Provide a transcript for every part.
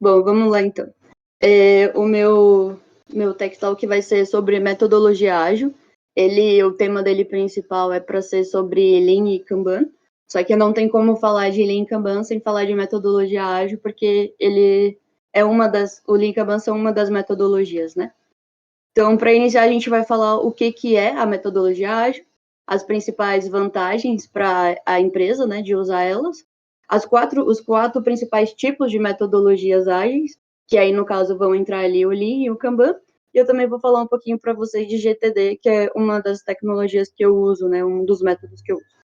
Bom, vamos lá então. O meu Tech Talk vai ser sobre metodologia ágil. O tema dele principal é para ser sobre Lean e Kanban. Só que não tem como falar de Lean e Kanban sem falar de metodologia ágil, porque o Lean e Kanban são uma das metodologias, né? Então, para iniciar, a gente vai falar o que é a metodologia ágil, as principais vantagens para a empresa, né, de usar elas, os quatro principais tipos de metodologias ágeis, que aí, no caso, vão entrar ali o Lean e o Kanban, e eu também vou falar um pouquinho para vocês de GTD, que é uma das tecnologias que eu uso, né, um dos métodos que eu uso.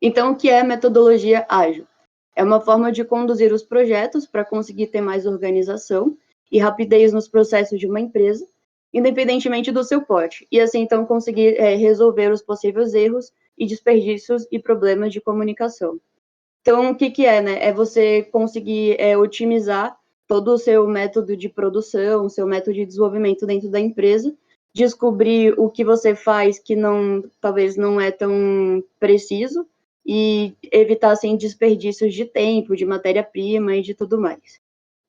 Então, o que é metodologia ágil? É uma forma de conduzir os projetos para conseguir ter mais organização e rapidez nos processos de uma empresa, independentemente do seu porte, e assim, então, conseguir resolver os possíveis erros e desperdícios e problemas de comunicação. Então, o que é, né? É você conseguir otimizar todo o seu método de produção, o seu método de desenvolvimento dentro da empresa, descobrir o que você faz que talvez não é tão preciso e evitar, assim, desperdícios de tempo, de matéria-prima e de tudo mais.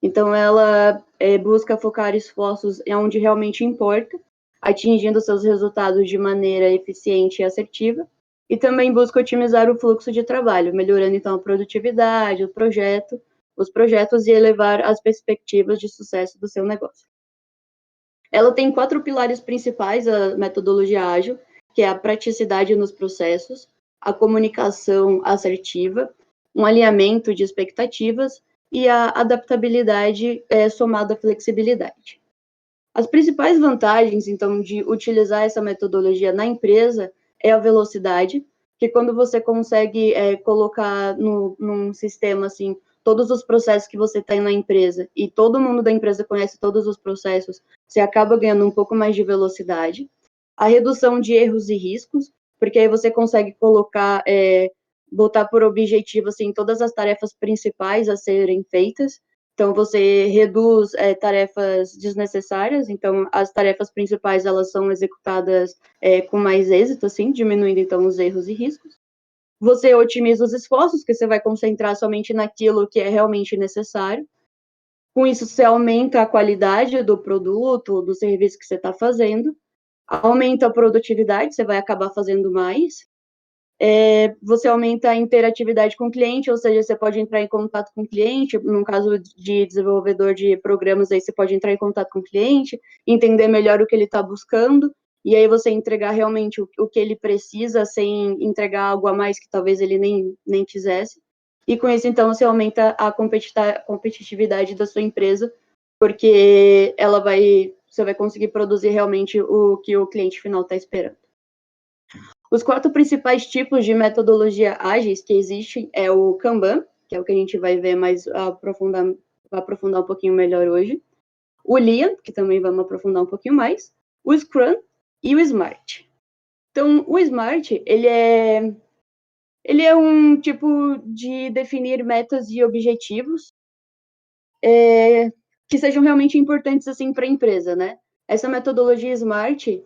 Então, ela busca focar esforços onde realmente importa, atingindo seus resultados de maneira eficiente e assertiva, e também busca otimizar o fluxo de trabalho, melhorando, então, a produtividade, os projetos e elevar as perspectivas de sucesso do seu negócio. Ela tem 4 pilares principais, a metodologia ágil, que é a praticidade nos processos, a comunicação assertiva, um alinhamento de expectativas e a adaptabilidade somada à flexibilidade. As principais vantagens, então, de utilizar essa metodologia na empresa é a velocidade, que quando você consegue colocar num sistema, assim, todos os processos que você tem na empresa e todo mundo da empresa conhece todos os processos, você acaba ganhando um pouco mais de velocidade. A redução de erros e riscos, porque aí você consegue botar por objetivo, assim, todas as tarefas principais a serem feitas. Então, você reduz tarefas desnecessárias. Então, as tarefas principais, elas são executadas com mais êxito, assim, diminuindo, então, os erros e riscos. Você otimiza os esforços, que você vai concentrar somente naquilo que é realmente necessário. Com isso, você aumenta a qualidade do produto, do serviço que você está fazendo. Aumenta a produtividade, você vai acabar fazendo mais. Você aumenta a interatividade com o cliente, ou seja, você pode entrar em contato com o cliente, no caso de desenvolvedor de programas, aí você pode entrar em contato com o cliente, entender melhor o que ele está buscando, e aí você entregar realmente o que ele precisa, sem entregar algo a mais que talvez ele nem quisesse. E com isso, então, você aumenta a competitividade da sua empresa, porque você vai conseguir produzir realmente o que o cliente final está esperando. Os 4 principais tipos de metodologia ágeis que existem é o Kanban, que é o que a gente vai ver mais aprofundar um pouquinho melhor hoje. O Lean, que também vamos aprofundar um pouquinho mais. O Scrum e o Smart. Então, o Smart, ele é um tipo de definir metas e objetivos que sejam realmente importantes, assim, para a empresa, né? Essa metodologia Smart,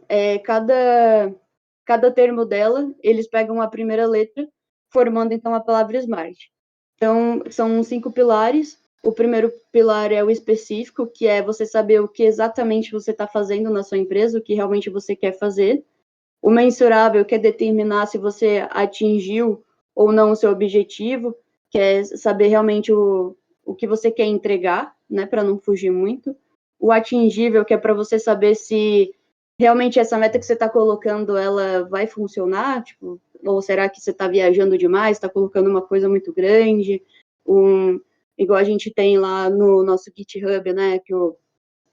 cada termo dela, eles pegam a primeira letra, formando, então, a palavra Smart. Então, são 5 pilares. O primeiro pilar é o específico, que é você saber o que exatamente você está fazendo na sua empresa, o que realmente você quer fazer. O mensurável, que é determinar se você atingiu ou não o seu objetivo, que é saber realmente o que você quer entregar, né, para não fugir muito. O atingível, que é para você saber se realmente essa meta que você está colocando, ela vai funcionar, tipo, ou será que você está viajando demais, está colocando uma coisa muito grande, igual a gente tem lá no nosso GitHub, né, que de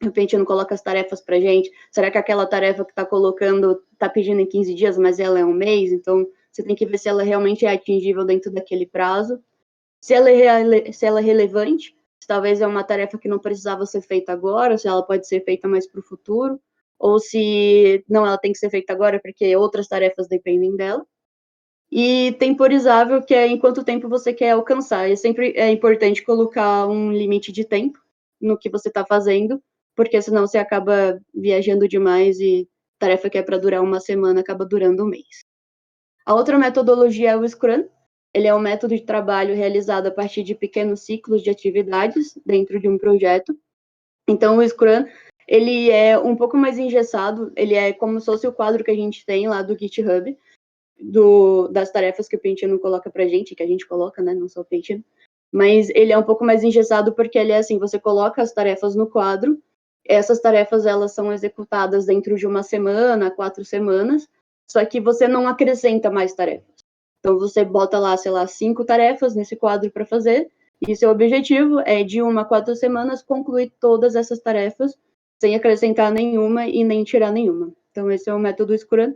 repente não coloca as tarefas para gente, será que aquela tarefa que está colocando, está pedindo em 15 dias, mas ela é um mês, então você tem que ver se ela realmente é atingível dentro daquele prazo, se ela é relevante, se talvez é uma tarefa que não precisava ser feita agora, se ela pode ser feita mais para o futuro, ou se não, ela tem que ser feita agora porque outras tarefas dependem dela. E temporizável, que é em quanto tempo você quer alcançar. Sempre é importante colocar um limite de tempo no que você está fazendo, porque senão você acaba viajando demais e tarefa que é para durar uma semana acaba durando um mês. A outra metodologia é o Scrum, ele é um método de trabalho realizado a partir de pequenos ciclos de atividades dentro de um projeto. Então, o Scrum, ele é um pouco mais engessado, ele é como se fosse o quadro que a gente tem lá do GitHub, das tarefas que o Pentino coloca pra gente, que a gente coloca, né, não só o Pentino, mas ele é um pouco mais engessado porque ele é assim, você coloca as tarefas no quadro, essas tarefas, elas são executadas dentro de uma semana, 4 semanas, só que você não acrescenta mais tarefas. Então, você bota lá, sei lá, 5 tarefas nesse quadro para fazer, e seu objetivo é, de 1 a 4 semanas, concluir todas essas tarefas, sem acrescentar nenhuma e nem tirar nenhuma. Então, esse é o método Scrum.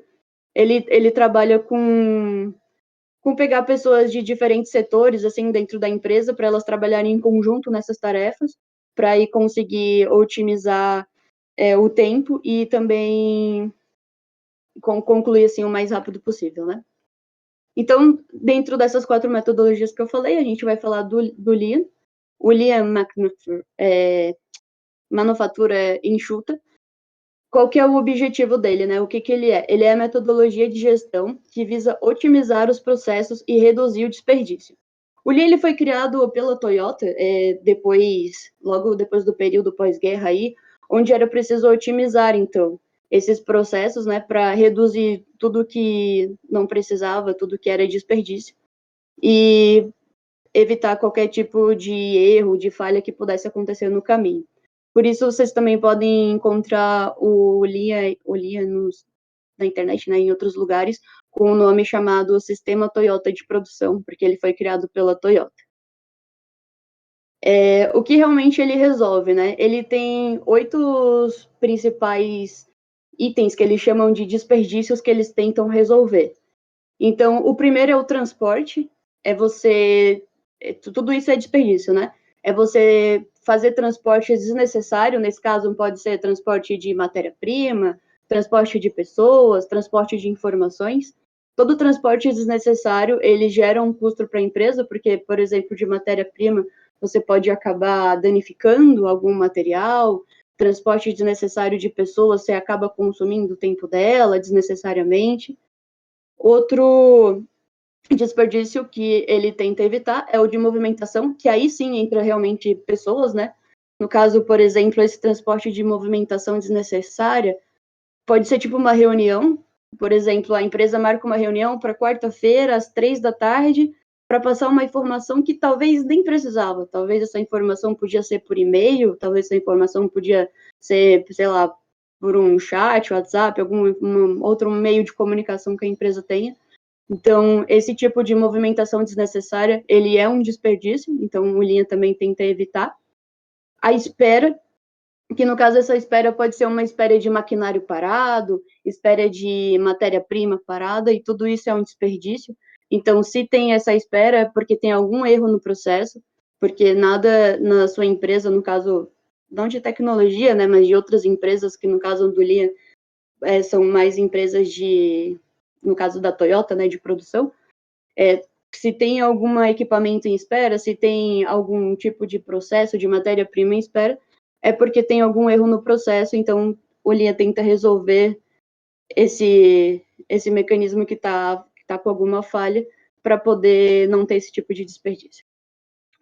Ele trabalha com pegar pessoas de diferentes setores, assim, dentro da empresa, para elas trabalharem em conjunto nessas tarefas, para aí conseguir otimizar o tempo e também concluir, assim, o mais rápido possível, né? Então, dentro dessas 4 metodologias que eu falei, a gente vai falar do Lean. O Lean manufatura enxuta. Qual que é o objetivo dele, né? O que ele é? Ele é a metodologia de gestão que visa otimizar os processos e reduzir o desperdício. O Lean ele foi criado pela Toyota logo depois do período pós-guerra aí, onde era preciso otimizar, então, esses processos, né, para reduzir tudo que não precisava, tudo que era desperdício, e evitar qualquer tipo de erro, de falha que pudesse acontecer no caminho. Por isso, vocês também podem encontrar o Lean na internet, né, em outros lugares, com o nome chamado Sistema Toyota de Produção, porque ele foi criado pela Toyota. O que realmente ele resolve, né? Ele tem 8 principais itens que eles chamam de desperdícios que eles tentam resolver. Então, o primeiro é o transporte, tudo isso é desperdício, né? É você fazer transporte desnecessário, nesse caso pode ser transporte de matéria-prima, transporte de pessoas, transporte de informações. Todo transporte desnecessário, ele gera um custo para a empresa, porque, por exemplo, de matéria-prima, você pode acabar danificando algum material, transporte desnecessário de pessoas, você acaba consumindo o tempo dela desnecessariamente. Outro desperdício que ele tenta evitar é o de movimentação, que aí sim entra realmente pessoas, né? No caso, por exemplo, esse transporte de movimentação desnecessária pode ser tipo uma reunião. Por exemplo, a empresa marca uma reunião para quarta-feira, às 3 da tarde, para passar uma informação que talvez nem precisava. Talvez essa informação podia ser por e-mail, talvez essa informação podia ser, sei lá, por um chat, WhatsApp, algum outro meio de comunicação que a empresa tenha. Então, esse tipo de movimentação desnecessária, ele é um desperdício, então o Lean também tenta evitar. A espera, que no caso essa espera pode ser uma espera de maquinário parado, espera de matéria-prima parada, e tudo isso é um desperdício. Então, se tem essa espera, é porque tem algum erro no processo, porque nada na sua empresa, no caso, não de tecnologia, né, mas de outras empresas, que no caso do Lean são mais empresas no caso da Toyota, né, de produção, se tem algum equipamento em espera, se tem algum tipo de processo de matéria-prima em espera, é porque tem algum erro no processo, então o Lean tenta resolver esse mecanismo que tá com alguma falha, para poder não ter esse tipo de desperdício.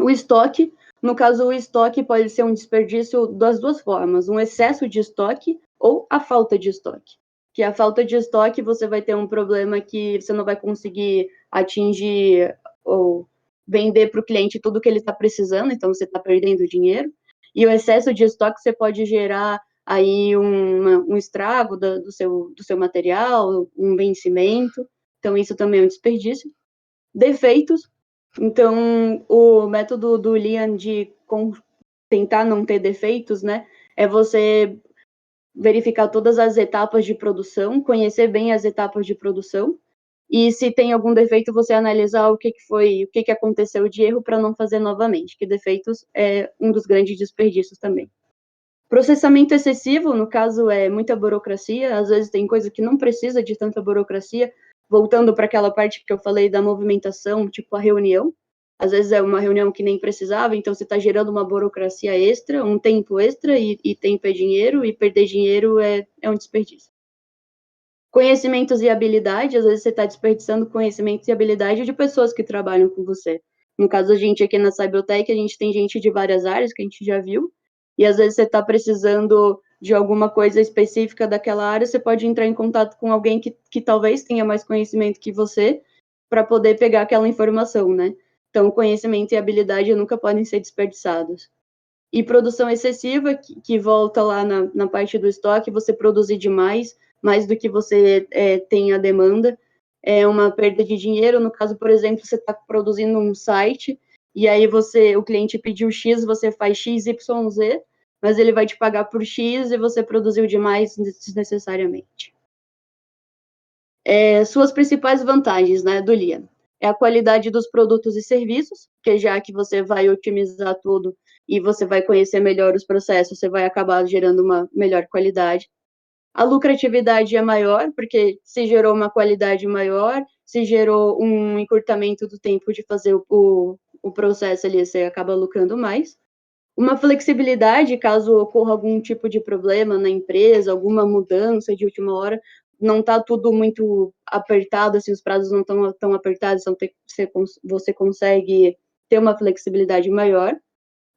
O estoque, no caso, o estoque pode ser um desperdício das duas formas, um excesso de estoque ou a falta de estoque. Que a falta de estoque, você vai ter um problema que você não vai conseguir atingir ou vender para o cliente tudo que ele está precisando, então você está perdendo dinheiro. E o excesso de estoque, você pode gerar aí um estrago do seu material, um vencimento, então isso também é um desperdício. Defeitos, então o método do Lean de tentar não ter defeitos, né, é você verificar todas as etapas de produção, conhecer bem as etapas de produção, e se tem algum defeito, você analisar o que aconteceu de erro para não fazer novamente, que defeitos é um dos grandes desperdícios também. Processamento excessivo, no caso, é muita burocracia, às vezes tem coisa que não precisa de tanta burocracia, voltando para aquela parte que eu falei da movimentação, tipo a reunião, às vezes é uma reunião que nem precisava, então você está gerando uma burocracia extra, um tempo extra, e tempo é dinheiro, e perder dinheiro é um desperdício. Conhecimentos e habilidade, às vezes você está desperdiçando conhecimentos e habilidade de pessoas que trabalham com você. No caso, a gente aqui na Cybertech, a gente tem gente de várias áreas que a gente já viu, e às vezes você está precisando de alguma coisa específica daquela área, você pode entrar em contato com alguém que talvez tenha mais conhecimento que você, para poder pegar aquela informação, né? Então, conhecimento e habilidade nunca podem ser desperdiçados. E produção excessiva, que volta lá na parte do estoque, você produzir demais, mais do que você tem a demanda, é uma perda de dinheiro. No caso, por exemplo, você está produzindo um site, e aí o cliente pediu X, você faz X, Y, Z, mas ele vai te pagar por X e você produziu demais desnecessariamente. Suas principais vantagens, né, do Lia? É a qualidade dos produtos e serviços, porque já que você vai otimizar tudo e você vai conhecer melhor os processos, você vai acabar gerando uma melhor qualidade. A lucratividade é maior, porque se gerou uma qualidade maior, se gerou um encurtamento do tempo de fazer o processo ali, você acaba lucrando mais. Uma flexibilidade, caso ocorra algum tipo de problema na empresa, alguma mudança de última hora, não está tudo muito apertado, assim, os prazos não estão tão apertados, então você consegue ter uma flexibilidade maior.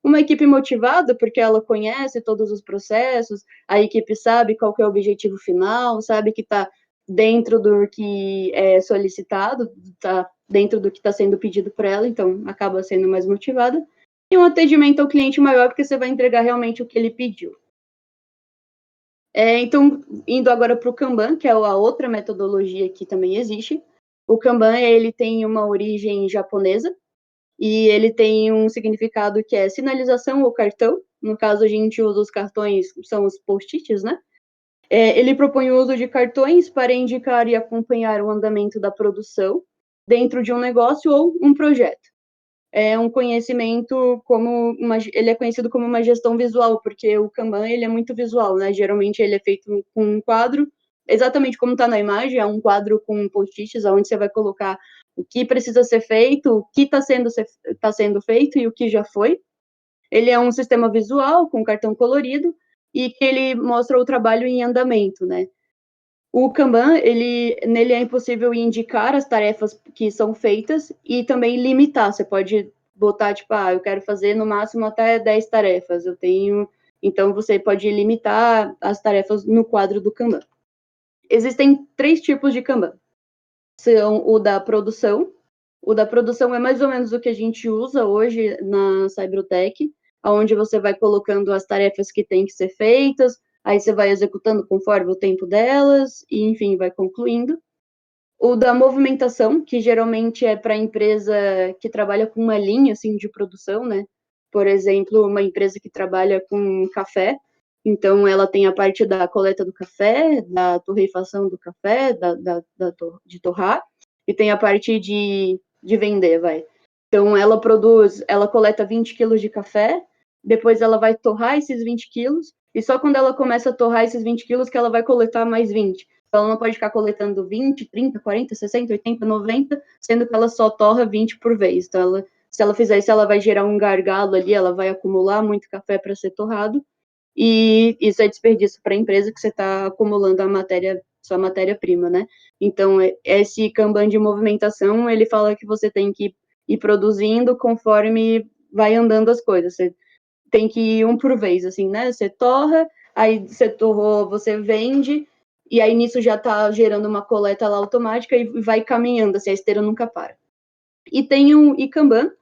Uma equipe motivada, porque ela conhece todos os processos, a equipe sabe qual que é o objetivo final, sabe que está dentro do que é solicitado, está dentro do que está sendo pedido para ela, então acaba sendo mais motivada. E um atendimento ao cliente maior, porque você vai entregar realmente o que ele pediu. Então, indo agora para o Kanban, que é a outra metodologia que também existe. O Kanban, ele tem uma origem japonesa, e ele tem um significado que é sinalização ou cartão. No caso, a gente usa os cartões, são os post-its, né? Ele propõe o uso de cartões para indicar e acompanhar o andamento da produção dentro de um negócio ou um projeto. É um conhecimento ele é conhecido como uma gestão visual, porque o Kanban, ele é muito visual, né? Geralmente ele é feito com um quadro, exatamente como está na imagem, é um quadro com post-its, onde você vai colocar o que precisa ser feito, o que está sendo feito e o que já foi. Ele é um sistema visual com cartão colorido e que ele mostra o trabalho em andamento, né? O Kanban, nele é impossível indicar as tarefas que são feitas e também limitar. Você pode botar, tipo, eu quero fazer no máximo até 10 tarefas. Então, você pode limitar as tarefas no quadro do Kanban. Existem 3 tipos de Kanban. São o da produção. O da produção é mais ou menos o que a gente usa hoje na Cybertech, onde você vai colocando as tarefas que têm que ser feitas, aí você vai executando conforme o tempo delas, e enfim, vai concluindo. O da movimentação, que geralmente é para a empresa que trabalha com uma linha assim, de produção, né? Por exemplo, uma empresa que trabalha com café, então ela tem a parte da coleta do café, da torrefação do café, de torrar, e tem a parte de vender, vai. Então ela coleta 20 quilos de café, depois ela vai torrar esses 20 quilos, e só quando ela começa a torrar esses 20 quilos que ela vai coletar mais 20. Então, ela não pode ficar coletando 20, 30, 40, 60, 80, 90, sendo que ela só torra 20 por vez. Então, se ela fizer isso, ela vai gerar um gargalo ali, ela vai acumular muito café para ser torrado, e isso é desperdício para a empresa que você está acumulando sua matéria-prima, né? Então, esse Kanban de movimentação, ele fala que você tem que ir produzindo conforme vai andando as coisas. Você tem que ir um por vez, assim, né? Você torra, aí você torrou, você vende, e aí nisso já está gerando uma coleta lá automática e vai caminhando, assim, a esteira nunca para. E tem um Kanban,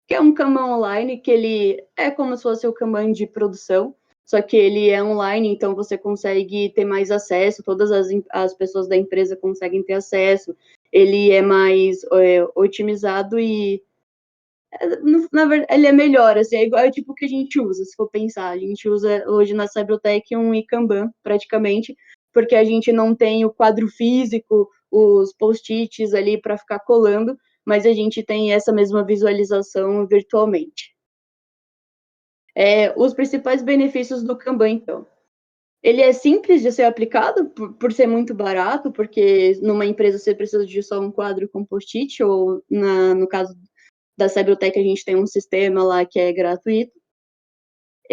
que é um Kanban online, que ele é como se fosse o Kanban de produção, só que ele é online, então você consegue ter mais acesso, todas as pessoas da empresa conseguem ter acesso, ele é mais otimizado e na verdade, ele é melhor, assim, é tipo o que a gente usa, se for pensar. A gente usa hoje na Cybertech um Kanban, praticamente, porque a gente não tem o quadro físico, os post-its ali para ficar colando, mas a gente tem essa mesma visualização virtualmente. Os principais benefícios do Kanban, então. Ele é simples de ser aplicado por ser muito barato, porque numa empresa você precisa de só um quadro com post-it, ou no caso da Cybertech a gente tem um sistema lá que é gratuito.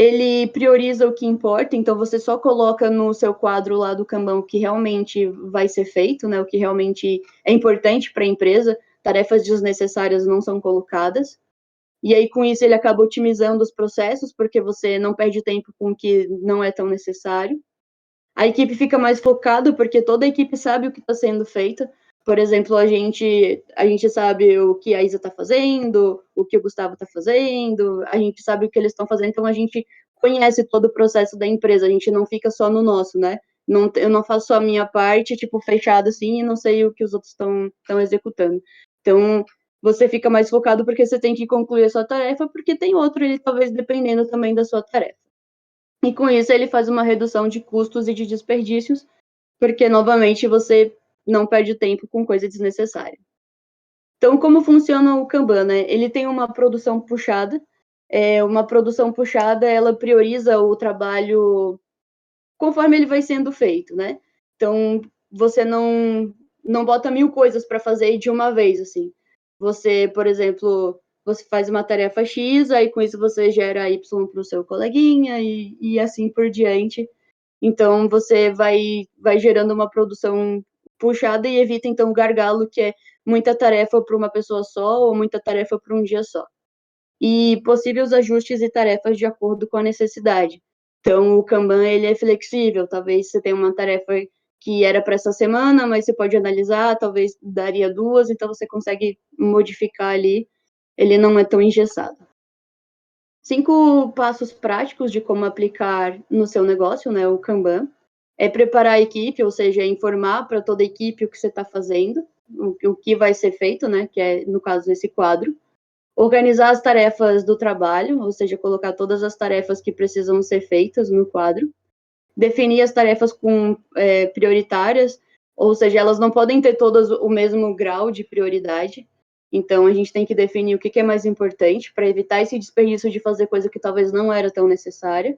ele prioriza o que importa, então você só coloca no seu quadro lá do Kanban o que realmente vai ser feito, né, o que realmente é importante para a empresa, tarefas desnecessárias não são colocadas. E aí, com isso, ele acaba otimizando os processos, porque você não perde tempo com o que não é tão necessário. A equipe fica mais focada, porque toda a equipe sabe o que está sendo feito. Por exemplo, a gente sabe o que a Isa está fazendo, o que o Gustavo está fazendo, a gente sabe o que eles estão fazendo, então a gente conhece todo o processo da empresa, a gente não fica só no nosso, né? Não, eu não faço só a minha parte, tipo, fechada assim, e não sei o que os outros estão executando. Então, você fica mais focado porque você tem que concluir a sua tarefa, porque tem outro, ele talvez dependendo também da sua tarefa. E com isso ele faz uma redução de custos e de desperdícios, porque novamente você não perde tempo com coisa desnecessária. Então, como funciona o Kanban, né? Ele tem uma produção puxada. Uma produção puxada, ela prioriza o trabalho conforme ele vai sendo feito, né? Então, você não bota 1000 coisas para fazer de uma vez, assim. Você, por exemplo, você faz uma tarefa X, aí com isso você gera Y para o seu coleguinha e assim por diante. Então, você vai gerando uma produção puxada e evita, então, o gargalo, que é muita tarefa para uma pessoa só ou muita tarefa para um dia só. E possíveis ajustes e tarefas de acordo com a necessidade. Então, o Kanban, ele é flexível. Talvez você tenha uma tarefa que era para essa semana, mas você pode analisar, talvez daria 2, então você consegue modificar ali. Ele não é tão engessado. 5 passos práticos de como aplicar no seu negócio, né, o Kanban. É preparar a equipe, ou seja, informar para toda a equipe o que você está fazendo, o que vai ser feito, né, que é, no caso, esse quadro. Organizar as tarefas do trabalho, ou seja, colocar todas as tarefas que precisam ser feitas no quadro. Definir as tarefas prioritárias, ou seja, elas não podem ter todas o mesmo grau de prioridade. Então, a gente tem que definir o que é mais importante para evitar esse desperdício de fazer coisa que talvez não era tão necessária.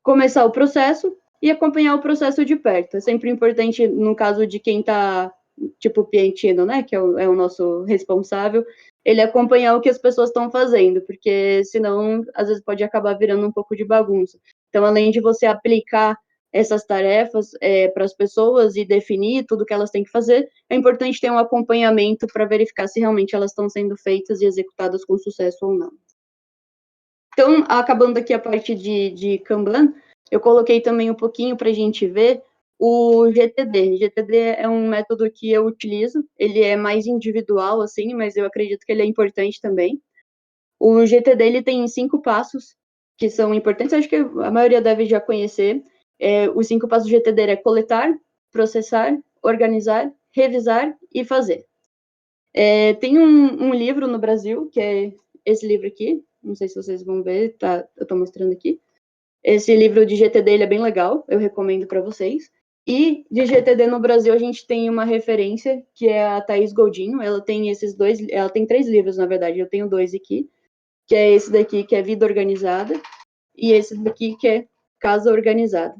Começar o processo e acompanhar o processo de perto. É sempre importante, no caso de quem está, tipo, o Piantino, né, que é o nosso responsável, ele acompanhar o que as pessoas estão fazendo, porque senão, às vezes, pode acabar virando um pouco de bagunça. Então, além de você aplicar essas tarefas para as pessoas e definir tudo que elas têm que fazer, é importante ter um acompanhamento para verificar se realmente elas estão sendo feitas e executadas com sucesso ou não. Então, acabando aqui a parte de Kanban, eu coloquei também um pouquinho para a gente ver o GTD. GTD é um método que eu utilizo, ele é mais individual, assim, mas eu acredito que ele é importante também. O GTD, ele tem 5 passos que são importantes, acho que a maioria deve já conhecer. Os 5 passos do GTD é coletar, processar, organizar, revisar e fazer. Tem um livro no Brasil, que é esse livro aqui, não sei se vocês vão ver, tá, eu estou mostrando aqui. Esse livro de GTD ele é bem legal, eu recomendo para vocês. E de GTD no Brasil a gente tem uma referência, que é a Thaís Goldinho, ela tem ela tem 3 livros, na verdade, eu tenho 2 aqui, que é esse daqui, que é Vida Organizada, e esse daqui, que é Casa Organizada.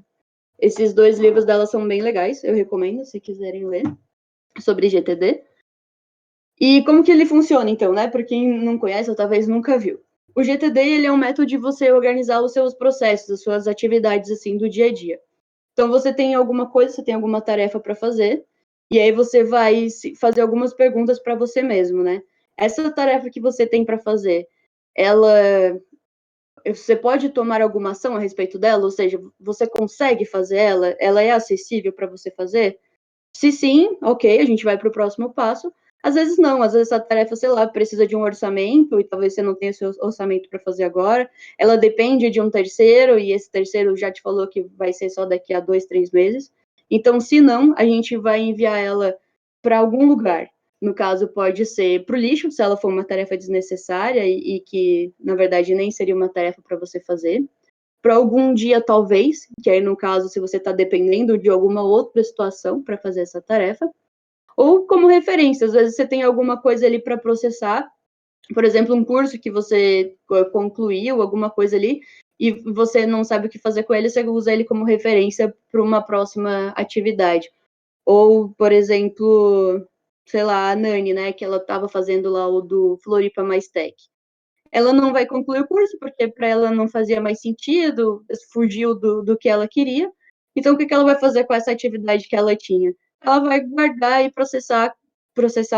Esses 2 livros dela são bem legais, eu recomendo, se quiserem ler, sobre GTD. E como que ele funciona, então, né? Para quem não conhece ou talvez nunca viu. O GTD, ele é um método de você organizar os seus processos, as suas atividades, assim, do dia a dia. Então, você tem alguma coisa, você tem alguma tarefa para fazer, e aí você vai fazer algumas perguntas para você mesmo, né? Essa tarefa que você tem para fazer, você pode tomar alguma ação a respeito dela? Ou seja, você consegue fazer ela? Ela é acessível para você fazer? Se sim, ok, a gente vai para o próximo passo. Às vezes não, às vezes essa tarefa, sei lá, precisa de um orçamento e talvez você não tenha seu orçamento para fazer agora. Ela depende de um terceiro e esse terceiro já te falou que vai ser só daqui a 2, 3 meses. Então, se não, a gente vai enviar ela para algum lugar. No caso, pode ser para o lixo, se ela for uma tarefa desnecessária e que, na verdade, nem seria uma tarefa para você fazer. Para algum dia, talvez, que aí, no caso, se você está dependendo de alguma outra situação para fazer essa tarefa, ou como referência, às vezes você tem alguma coisa ali para processar, por exemplo, um curso que você concluiu, alguma coisa ali, e você não sabe o que fazer com ele, você usa ele como referência para uma próxima atividade. Ou, por exemplo, sei lá, a Nani, né, que ela estava fazendo lá o do Floripa Mais Tech. ela não vai concluir o curso, porque para ela não fazia mais sentido, fugiu do que ela queria. Então, o que ela vai fazer com essa atividade que ela tinha? Ela vai guardar e processar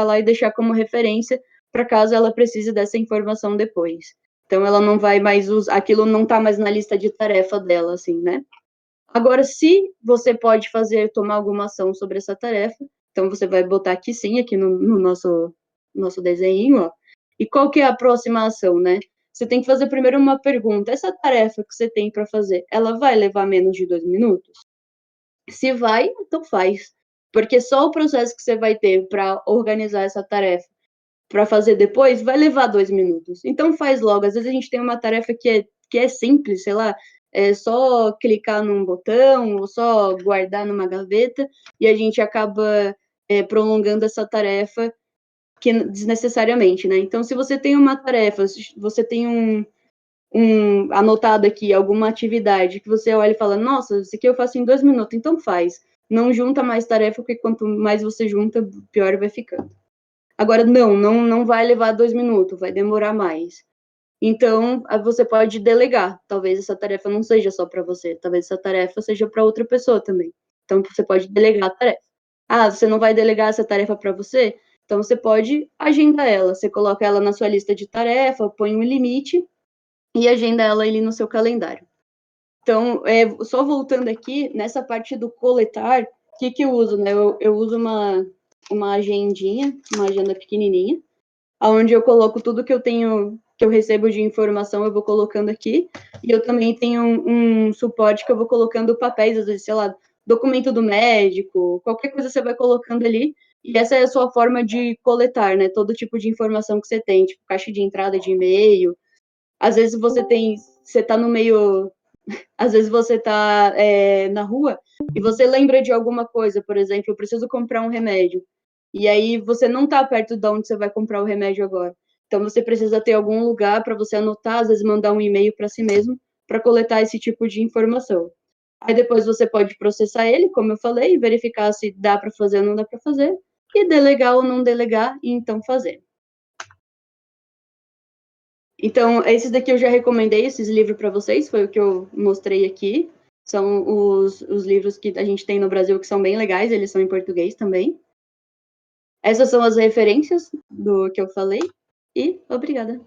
lá e deixar como referência para caso ela precise dessa informação depois. Então, ela não vai mais usar, aquilo não está mais na lista de tarefa dela, assim, né? Agora, se você pode tomar alguma ação sobre essa tarefa, então você vai botar aqui sim, aqui no nosso desenho, ó. E qual que é a próxima ação, né? Você tem que fazer primeiro uma pergunta. Essa tarefa que você tem para fazer, ela vai levar menos de 2 minutos? Se vai, então faz. Porque só o processo que você vai ter para organizar essa tarefa para fazer depois vai levar 2 minutos. Então faz logo. Às vezes a gente tem uma tarefa que é simples, sei lá, é só clicar num botão ou só guardar numa gaveta e a gente acaba prolongando essa tarefa que desnecessariamente, né? Então, se você tem uma tarefa, você tem anotado aqui alguma atividade que você olha e fala, nossa, isso aqui eu faço em 2 minutos, então faz. Não junta mais tarefa, porque quanto mais você junta, pior vai ficando. Agora, não vai levar 2 minutos, vai demorar mais. Então, você pode delegar. Talvez essa tarefa não seja só para você, talvez essa tarefa seja para outra pessoa também. Então, você pode delegar a tarefa. Ah, você não vai delegar essa tarefa para você? Então, você pode agendar ela. Você coloca ela na sua lista de tarefa, põe um limite e agenda ela ali no seu calendário. Então, só voltando aqui, nessa parte do coletar, o que eu uso, né? Eu uso uma agendinha, uma agenda pequenininha, onde eu coloco tudo que eu recebo de informação, eu vou colocando aqui, e eu também tenho um suporte que eu vou colocando papéis, às vezes, sei lá, documento do médico, qualquer coisa você vai colocando ali, e essa é a sua forma de coletar, né, todo tipo de informação que você tem, tipo, caixa de entrada de e-mail, às vezes você tá no meio, às vezes você tá na rua, e você lembra de alguma coisa, por exemplo, eu preciso comprar um remédio, e aí você não está perto de onde você vai comprar o remédio agora. Então você precisa ter algum lugar para você anotar, às vezes mandar um e-mail para si mesmo, para coletar esse tipo de informação. Aí depois você pode processar ele, como eu falei, verificar se dá para fazer ou não dá para fazer, e delegar ou não delegar, e então fazer. Então, esses daqui eu já recomendei, esses livros para vocês, foi o que eu mostrei aqui. São os livros que a gente tem no Brasil que são bem legais, eles são em português também. Essas são as referências do que eu falei, e obrigada.